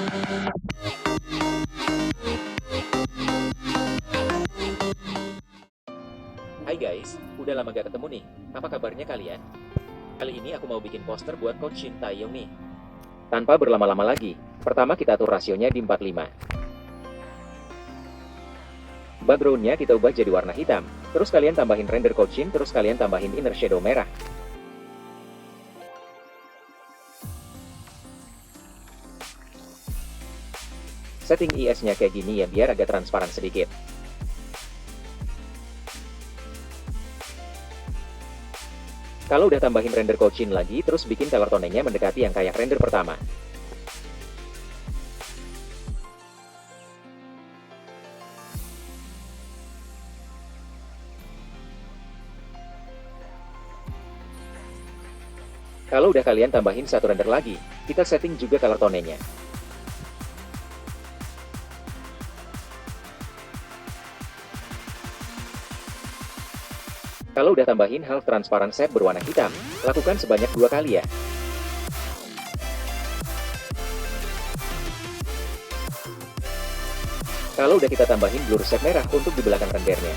Hai guys, udah lama gak ketemu nih. Apa kabarnya kalian? Kali ini aku mau bikin poster buat Coach Shin Taeyong nih. Tanpa berlama-lama lagi, pertama kita atur rasionya di 45. Backgroundnya kita ubah jadi warna hitam. Terus kalian tambahin render Coach Shin, terus kalian tambahin inner shadow merah. Setting IS-nya kayak gini ya biar agak transparan sedikit. Kalau udah tambahin render Coach Shin lagi, terus bikin color tone-nya mendekati yang kayak render pertama. Kalau udah kalian tambahin satu render lagi, kita setting juga color tone-nya. Kalau udah tambahin half transparent shape berwarna hitam, lakukan sebanyak 2 kali ya. Kalau udah kita tambahin blur shape merah untuk di belakang rendernya.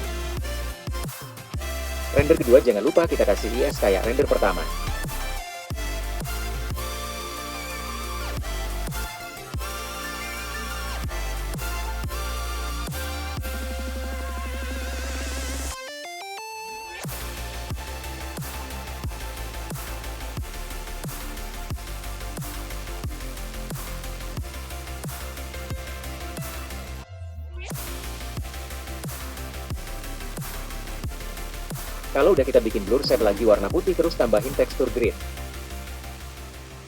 Render kedua jangan lupa kita kasih IS kayak render pertama. Kalau udah kita bikin blur shape lagi warna putih, terus tambahin tekstur grid.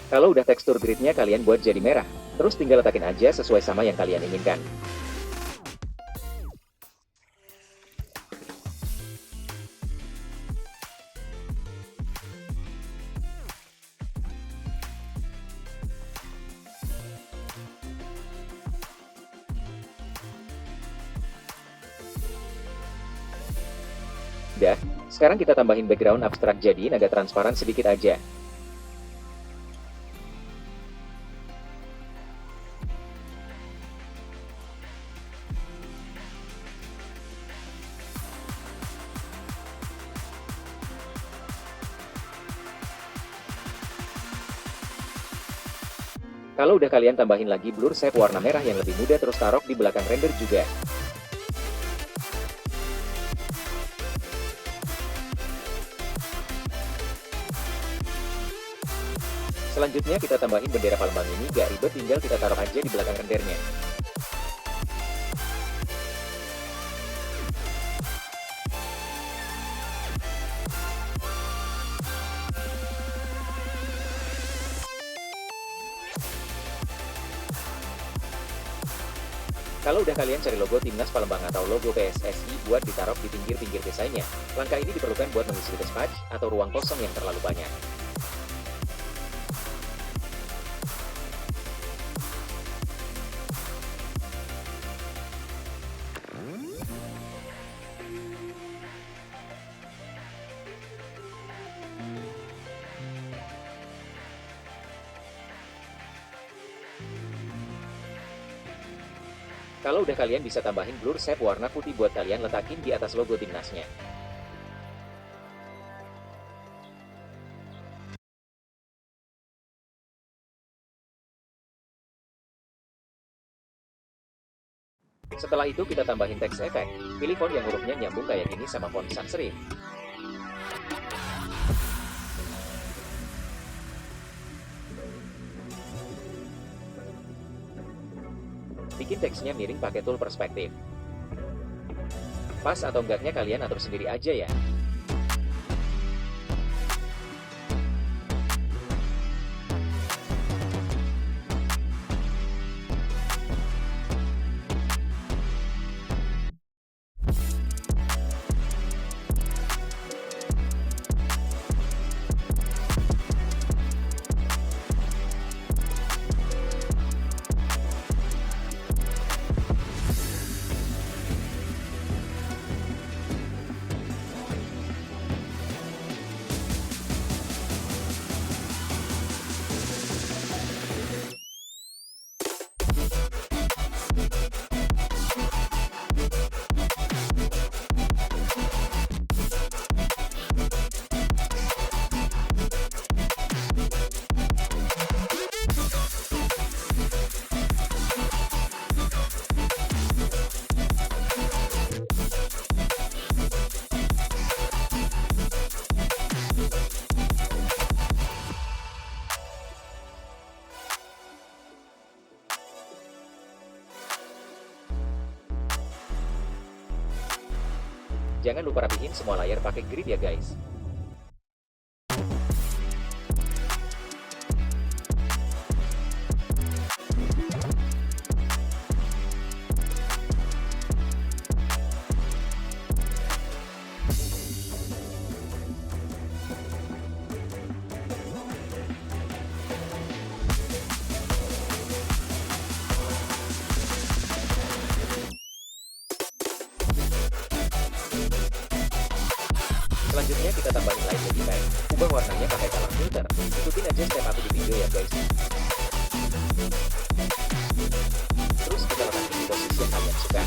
Kalau udah tekstur gridnya kalian buat jadi merah, terus tinggal letakin aja sesuai sama yang kalian inginkan. Udah, sekarang kita tambahin background abstrak jadi agak transparan sedikit aja. Kalau udah kalian tambahin lagi blur shape warna merah yang lebih muda, terus taruh di belakang render juga. Selanjutnya kita tambahin bendera Palembang ini, gak ribet, tinggal kita taruh aja di belakang rendernya. Kalau udah kalian cari logo Timnas Palembang atau logo PSSI buat ditaruh di pinggir-pinggir desainnya, langkah ini diperlukan buat mengisi space atau ruang kosong yang terlalu banyak. Kalau udah kalian bisa tambahin blur shape warna putih buat kalian letakin di atas logo timnasnya. Setelah itu kita tambahin text effect, pilih font yang hurufnya nyambung kayak gini sama font sans serif. Bikin teksnya miring pakai tool perspektif. Pas atau enggaknya kalian atur sendiri aja ya. Jangan lupa rapihin semua layar pakai grid ya guys. Selanjutnya kita tambahin light lebih baik, ubah warnanya pakai color filter. Ikutin aja step aku di video ya guys. Terus kita letakkan di posisi yang kalian suka.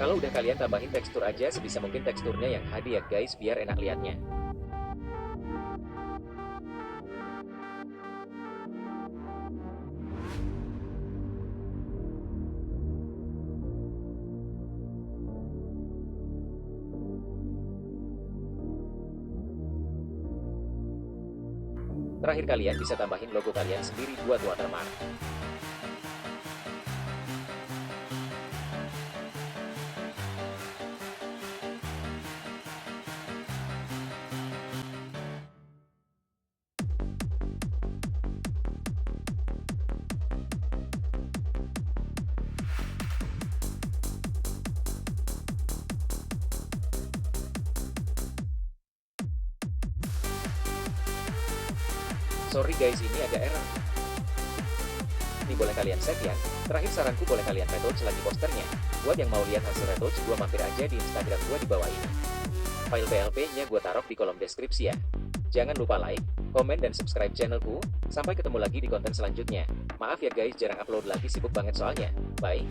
Kalau udah kalian tambahin tekstur aja sebisa mungkin teksturnya yang HD ya guys biar enak liatnya. Terakhir kalian bisa tambahin logo kalian sendiri buat watermark. Sorry guys, ini agak error. Ini boleh kalian save ya. Terakhir saranku boleh kalian retouch lagi posternya. Buat yang mau lihat hasil retouch gua mampir aja di Instagram gua di bawah ini. File PLP-nya gua taruh di kolom deskripsi ya. Jangan lupa like, komen, dan subscribe channelku. Sampai ketemu lagi di konten selanjutnya. Maaf ya guys, jarang upload lagi, sibuk banget soalnya. Bye.